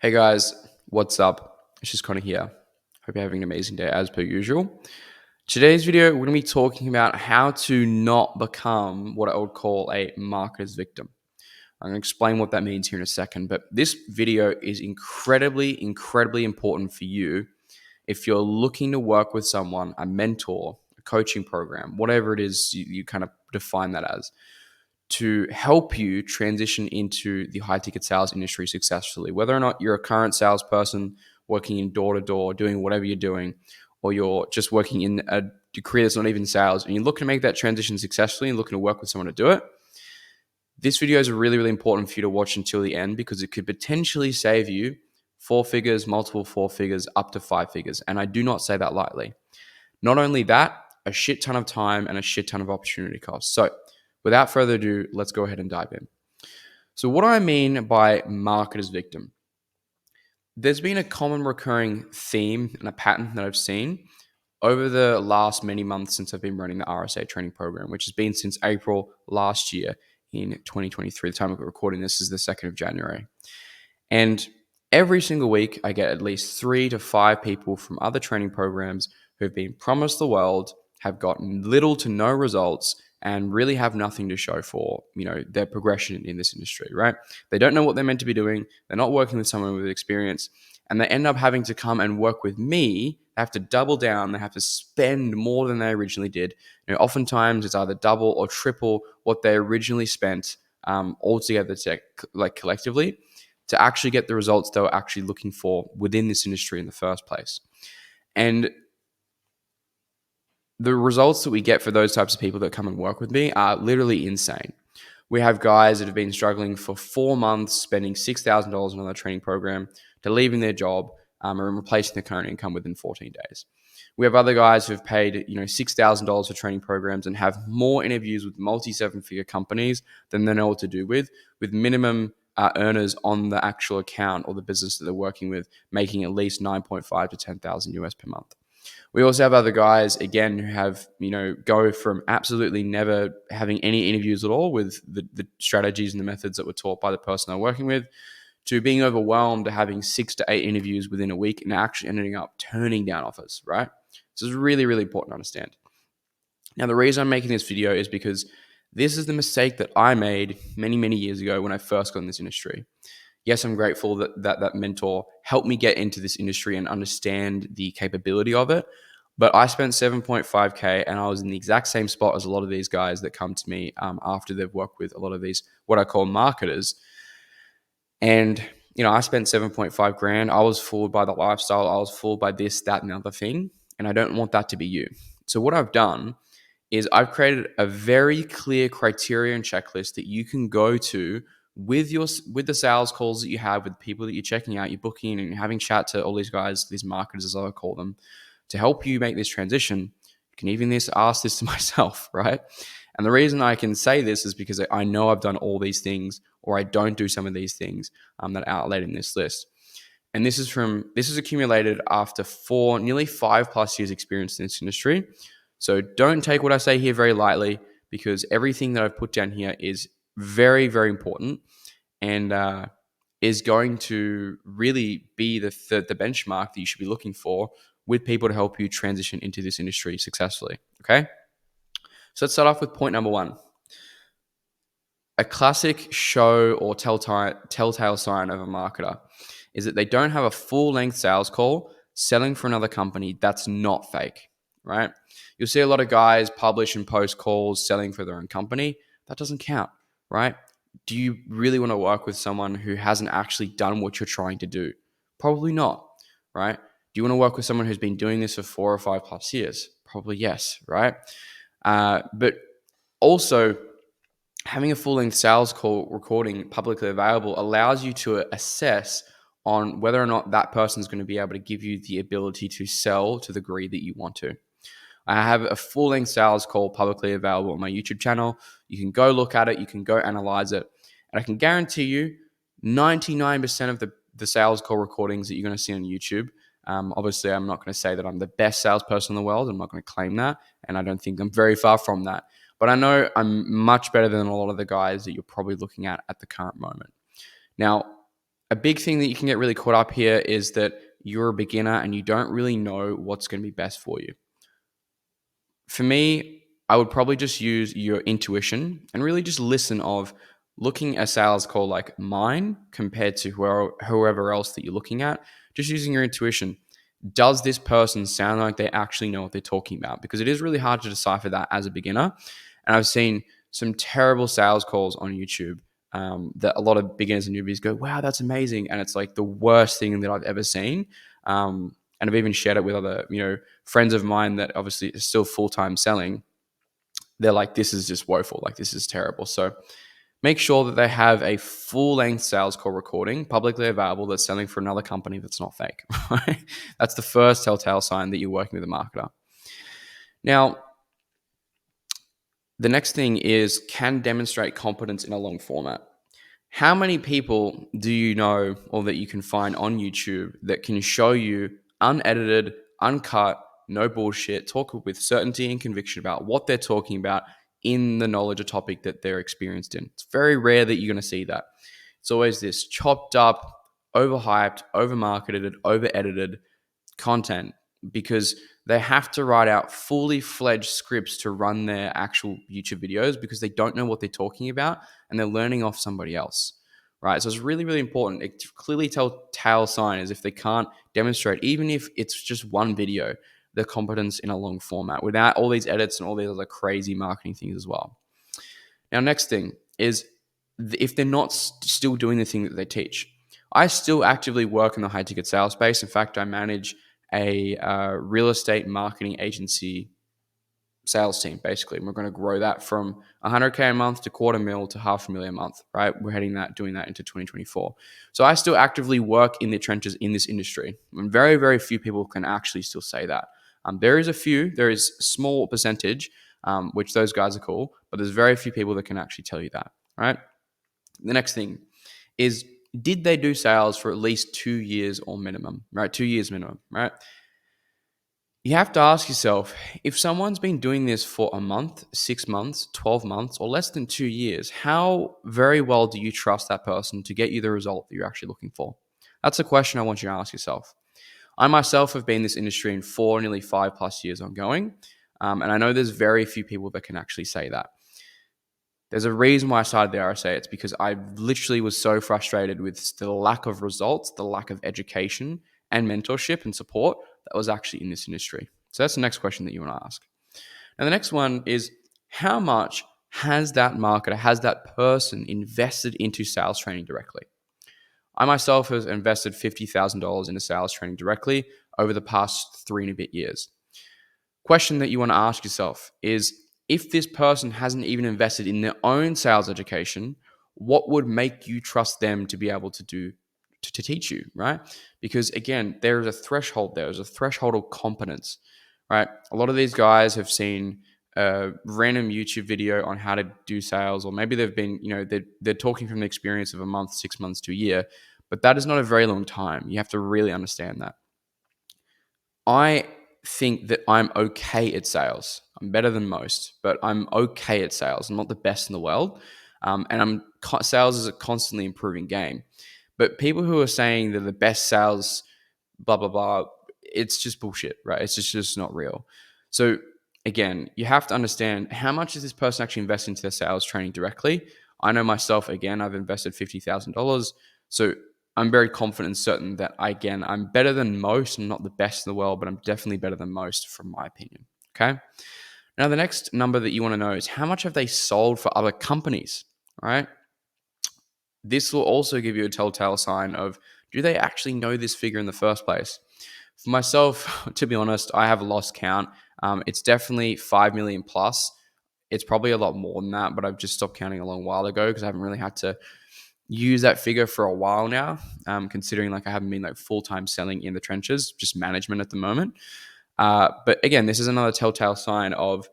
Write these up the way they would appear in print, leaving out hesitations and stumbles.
Hey guys, what's up? It's just Connor here. Hope you're having an amazing day as per usual. Today's video, we're going to be talking about how to not become what I would call a marketer's victim. I'm going to explain what that means here in a second, but this video is incredibly important for you if you're looking to work with someone, a mentor, a coaching program, whatever it is you kind of define that as, to help you transition into the high ticket sales industry successfully. Whether or not you're a current salesperson working in door to door, doing whatever you're doing, or you're just working in a career that's not even sales and you're looking to make that transition successfully and looking to work with someone to do it, this video is really important for you to watch until the end because it could potentially save you four figures, multiple four figures, up to five figures. And I do not say that lightly. Not only that, a shit ton of time and a shit ton of opportunity cost. So without further ado, let's go ahead and dive in. So what do I mean by marketer's victim? There's been a common recurring theme and a pattern that I've seen over the last many months since I've been running the RSA training program, which has been since April last year in 2023. The time of recording this is the 2nd of January. And every single week, I get at least 3 to 5 people from other training programs who have been promised the world, have gotten little to no results, and really have nothing to show for, their progression in this industry, right? They don't know what they're meant to be doing. They're not working with someone with experience, and they end up having to come and work with me. They have to double down. They have to spend more than they originally did. Oftentimes it's either double or triple what they originally spent altogether, collectively, to actually get the results they were actually looking for within this industry in the first place. And the results that we get for those types of people that come and work with me are literally insane. We have guys that have been struggling for 4 months, spending $6,000 on their training program, to leaving their job and replacing their current income within 14 days. We have other guys who have paid $6,000 for training programs and have more interviews with multi-seven-figure companies than they know what to do with minimum earners on the actual account or the business that they're working with, making at least 9.5 to 10,000 US per month. We also have other guys, again, who have, go from absolutely never having any interviews at all with the strategies and the methods that were taught by the person they're working with, to being overwhelmed to having 6 to 8 interviews within a week and actually ending up turning down offers, right? This is really important to understand. Now, the reason I'm making this video is because this is the mistake that I made many years ago when I first got in this industry. Yes, I'm grateful that mentor helped me get into this industry and understand the capability of it. But I spent 7.5K and I was in the exact same spot as a lot of these guys that come to me after they've worked with a lot of these, what I call marketers. And, I spent 7.5 grand. I was fooled by the lifestyle. I was fooled by this, that, and the other thing. And I don't want that to be you. So what I've done is I've created a very clear criteria and checklist that you can go to with the sales calls that you have with people that you're checking out, you're booking and you're having chat to all these guys, these marketers as I call them, to help you make this transition. You can even ask this to myself, right? And the reason I can say this is because I know I've done all these things, or I don't do some of these things that are outlaid in this list. And this is accumulated after nearly 5+ years experience in this industry. So don't take what I say here very lightly, because everything that I've put down here is very important and is going to really be the benchmark that you should be looking for with people to help you transition into this industry successfully. Okay? So let's start off with point number 1. A classic show or telltale sign of a marketer is that they don't have a full-length sales call selling for another company that's not fake, right? You'll see a lot of guys publish and post calls selling for their own company. That doesn't count, right? Do you really want to work with someone who hasn't actually done what you're trying to do? Probably not, right? Do you want to work with someone who's been doing this for 4 or 5+ years? Probably yes, right? But also, having a full-length sales call recording publicly available allows you to assess on whether or not that person is going to be able to give you the ability to sell to the degree that you want to. I have a full-length sales call publicly available on my YouTube channel. You can go look at it. You can go analyze it. And I can guarantee you 99% of the sales call recordings that you're going to see on YouTube, obviously, I'm not going to say that I'm the best salesperson in the world. I'm not going to claim that. And I don't think I'm very far from that. But I know I'm much better than a lot of the guys that you're probably looking at the current moment. Now, A big thing that you can get really caught up here is that you're a beginner and you don't really know what's going to be best for you. For me, I would probably just use your intuition and really just listen of looking at a sales call like mine compared to whoever else that you're looking at, just using your intuition. Does this person sound like they actually know what they're talking about? Because it is really hard to decipher that as a beginner. And I've seen some terrible sales calls on YouTube that a lot of beginners and newbies go, wow, that's amazing. And it's like the worst thing that I've ever seen. And I've even shared it with other, friends of mine that obviously are still full-time selling. They're like, this is just woeful. Like, this is terrible. So make sure that they have a full-length sales call recording publicly available that's selling for another company that's not fake. Right? That's the first telltale sign that you're working with a marketer. Now, the next thing is can demonstrate competence in a long format. How many people do you know or that you can find on YouTube that can show you unedited, uncut, no bullshit, talk with certainty and conviction about what they're talking about in the knowledge or topic that they're experienced in? It's very rare that you're going to see that. It's always this chopped up, overhyped, overmarketed, over edited content because they have to write out fully fledged scripts to run their actual YouTube videos because they don't know what they're talking about and they're learning off somebody else, right? So it's really, really important. It clearly telltale sign is if they can't demonstrate, even if it's just one video, the competence in a long format without all these edits and all these other crazy marketing things as well. Now, next thing is if they're not still doing the thing that they teach. I still actively work in the high ticket sales space. In fact, I manage a real estate marketing agency sales team, basically. And we're going to grow that from 100K a month to $250,000 to $500,000 a month, right? We're doing that into 2024. So I still actively work in the trenches in this industry. And very, very few people can actually still say that. There is a small percentage, which those guys are cool, but there's very few people that can actually tell you that, right? The next thing is, did they do sales for at least 2 years or minimum, right? 2 years minimum, right? You have to ask yourself, if someone's been doing this for a month, 6 months, 12 months, or less than 2 years, how very well do you trust that person to get you the result that you're actually looking for? That's a question I want you to ask yourself. I myself have been in this industry in 4, nearly 5+ years ongoing, and I know there's very few people that can actually say that. There's a reason why I started the RSA. It's because I literally was so frustrated with the lack of results, the lack of education and mentorship and support that was actually in this industry. So that's the next question that you want to ask. And the next one is, how much has that marketer, has that person invested into sales training directly? I myself have invested $50,000 into sales training directly over the past 3 and a bit years. Question that you want to ask yourself is, if this person hasn't even invested in their own sales education, what would make you trust them to be able to teach you, right? Because again, there is a threshold there. There's a threshold of competence, right? A lot of these guys have seen a random YouTube video on how to do sales, or maybe they've been, they're talking from the experience of a month, 6 months to a year, but that is not a very long time. You have to really understand that. I think that I'm okay at sales. I'm better than most, but I'm okay at sales. I'm not the best in the world. Sales is a constantly improving game. But people who are saying they're the best sales, blah, blah, blah, it's just bullshit, right? It's just not real. So again, you have to understand, how much is this person actually investing into their sales training directly? I know myself, again, I've invested $50,000. So I'm very confident and certain that, I'm better than most. I'm not the best in the world, but I'm definitely better than most from my opinion. Okay. Now, the next number that you want to know is, how much have they sold for other companies, right? This will also give you a telltale sign of, do they actually know this figure in the first place? For myself, to be honest, I have lost count. It's definitely 5 million plus. It's probably a lot more than that, but I've just stopped counting a long while ago because I haven't really had to use that figure for a while now, considering like I haven't been like full-time selling in the trenches, just management at the moment. But again, this is another telltale sign of,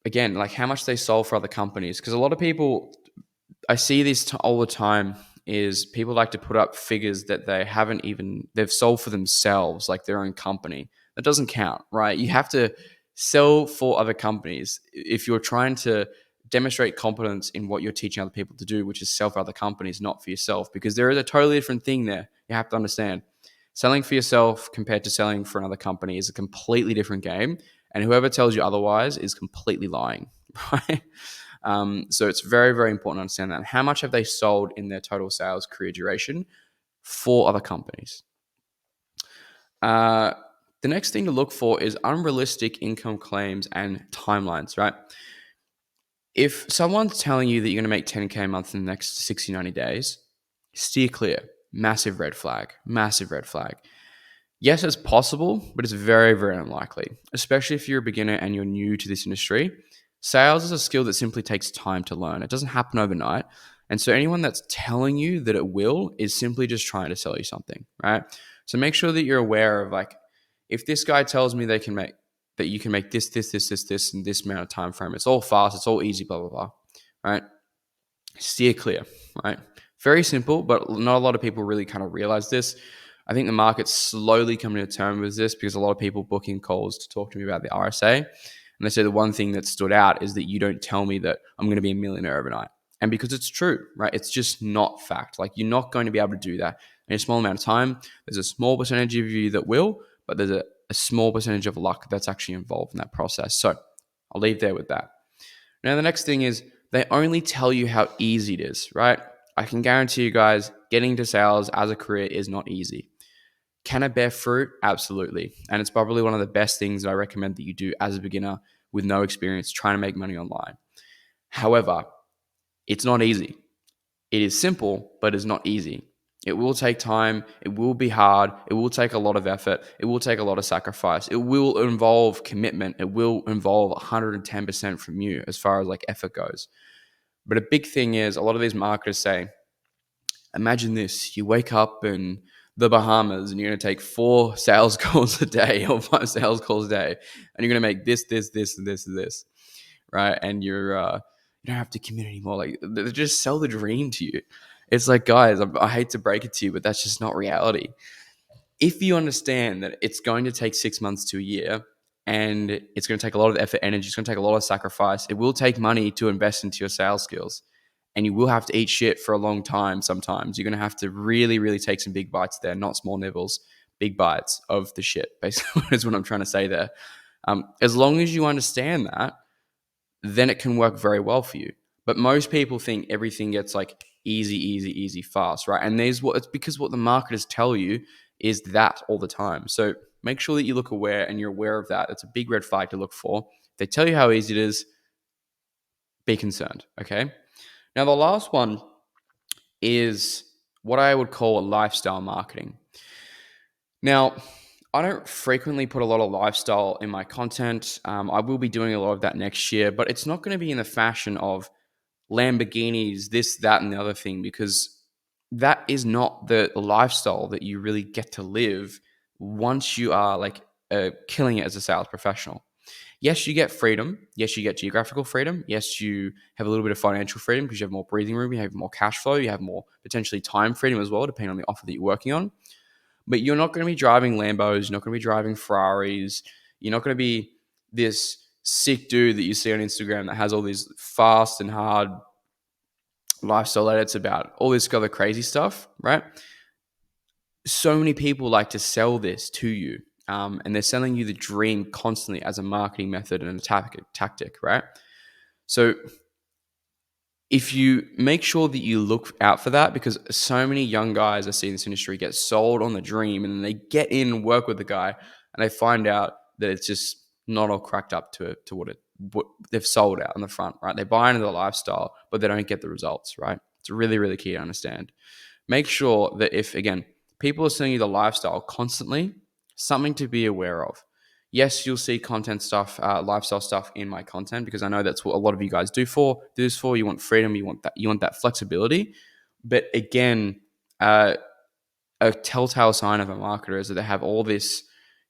again, like how much they sold for other companies. Because a lot of people, I see this all the time, is people like to put up figures that they've sold for themselves, like their own company. That doesn't count, right? You have to sell for other companies. If you're trying to demonstrate competence in what you're teaching other people to do, which is sell for other companies, not for yourself, because there is a totally different thing there. You have to understand. Selling for yourself compared to selling for another company is a completely different game. And whoever tells you otherwise is completely lying, right? So it's very, very important to understand that. How much have they sold in their total sales career duration for other companies? Uh, the next thing to look for is unrealistic income claims and timelines, right? If someone's telling you that you're going to make 10K a month in the next 60, 90 days, steer clear. Massive red flag. Massive red flag. Yes, it's possible, but it's very, very unlikely, especially if you're a beginner and you're new to this industry. Sales is a skill that simply takes time to learn. It doesn't happen overnight. And so anyone that's telling you that it will is simply just trying to sell you something, right? So make sure that you're aware of, like, if this guy tells me they can make that you can make this in this amount of time frame, it's all fast, it's all easy, blah, blah, blah. Right? Steer clear, right? Very simple, but not a lot of people really kind of realize this. I think the market's slowly coming to terms with this because a lot of people booking calls to talk to me about the RSA. And they say the one thing that stood out is that you don't tell me that I'm going to be a millionaire overnight. And because it's true, right? It's just not fact. Like, you're not going to be able to do that in a small amount of time. There's a small percentage of you that will, but there's a small percentage of luck that's actually involved in that process. So I'll leave there with that. Now, the next thing is they only tell you how easy it is, right? I can guarantee you guys, getting to sales as a career is not easy. Can it bear fruit? Absolutely. And it's probably one of the best things that I recommend that you do as a beginner with no experience trying to make money online. However, it's not easy. It is simple, but it's not easy. It will take time. It will be hard. It will take a lot of effort. It will take a lot of sacrifice. It will involve commitment. It will involve 110% from you as far as like effort goes. But a big thing is a lot of these marketers say, imagine this, you wake up in the Bahamas and you're going to take 4 sales calls a day or 5 sales calls a day, and you're going to make this, and this, right? And you don't have to commit anymore. Like, they just sell the dream to you. It's like, guys, I hate to break it to you, but that's just not reality. If you understand that it's going to take 6 months to a year, and it's going to take a lot of effort, energy, it's going to take a lot of sacrifice, it will take money to invest into your sales skills. And you will have to eat shit for a long time sometimes. You're going to have to really, really take some big bites there, not small nibbles, big bites of the shit, basically, is what I'm trying to say there. As long as you understand that, then it can work very well for you. But most people think everything gets like easy, fast, right? And it's because what the marketers tell you is that all the time. So make sure that you look aware and you're aware of that. It's a big red flag to look for. If they tell you how easy it is, be concerned, okay? Now, the last one is what I would call lifestyle marketing. Now, I don't frequently put a lot of lifestyle in my content. I will be doing a lot of that next year, but it's not going to be in the fashion of Lamborghinis, this, that, and the other thing, because that is not the lifestyle that you really get to live once you are like killing it as a sales professional. Yes, you get freedom. Yes, you get geographical freedom. Yes, you have a little bit of financial freedom because you have more breathing room, you have more cash flow, you have more potentially time freedom as well, depending on the offer that you're working on. But you're not going to be driving Lambos. You're not going to be driving Ferraris. You're not going to be this sick dude that you see on Instagram that has all these fast and hard lifestyle edits about all this other crazy stuff, right? So many people like to sell this to you. And they're selling you the dream constantly as a marketing method and a tactic, right? So if you make sure that you look out for that, because so many young guys I see in this industry get sold on the dream, and then they get in and work with the guy and they find out that it's just not all cracked up to what they've sold out on the front, right? They buy into the lifestyle, but they don't get the results, right? It's really, really key to understand. Make sure that if, again, people are selling you the lifestyle constantly, something to be aware of. Yes, you'll see content stuff, lifestyle stuff in my content, because I know that's what a lot of you guys do this for. You want freedom, you want that flexibility. But again, a telltale sign of a marketer is that they have all this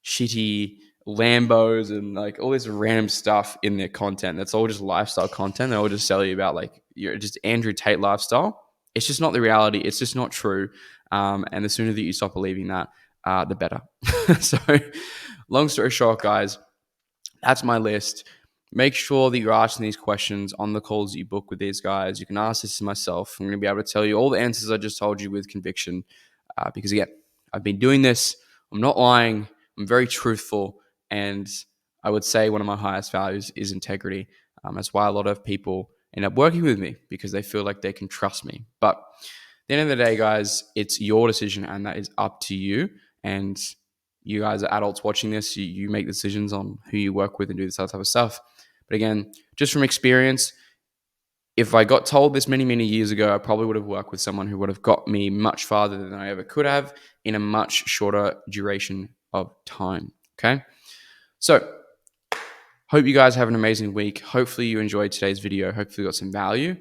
shitty Lambos and like all this random stuff in their content. That's all just lifestyle content. They all just sell you about like you're just Andrew Tate lifestyle. It's just not the reality. It's just not true. And the sooner that you stop believing that, the better. So, long story short, guys, that's my list. make sure that you're asking these questions on the calls that you book with these guys. You can ask this to myself. I'm going to be able to tell you all the answers I just told you with conviction, because again, I've been doing this. I'm not lying. I'm very truthful. And I would say one of my highest values is integrity. That's why a lot of people end up working with me, because they feel like they can trust me. But at the end of the day, guys, it's your decision and that is up to you. And you guys are adults watching this. You make decisions on who you work with and do this type of stuff. But again, just from experience, if I got told this many, many years ago, I probably would have worked with someone who would have got me much farther than I ever could have in a much shorter duration of time. Okay. So hope you guys have an amazing week. Hopefully you enjoyed today's video. Hopefully you got some value.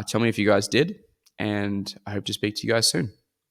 Tell me if you guys did. And I hope to speak to you guys soon.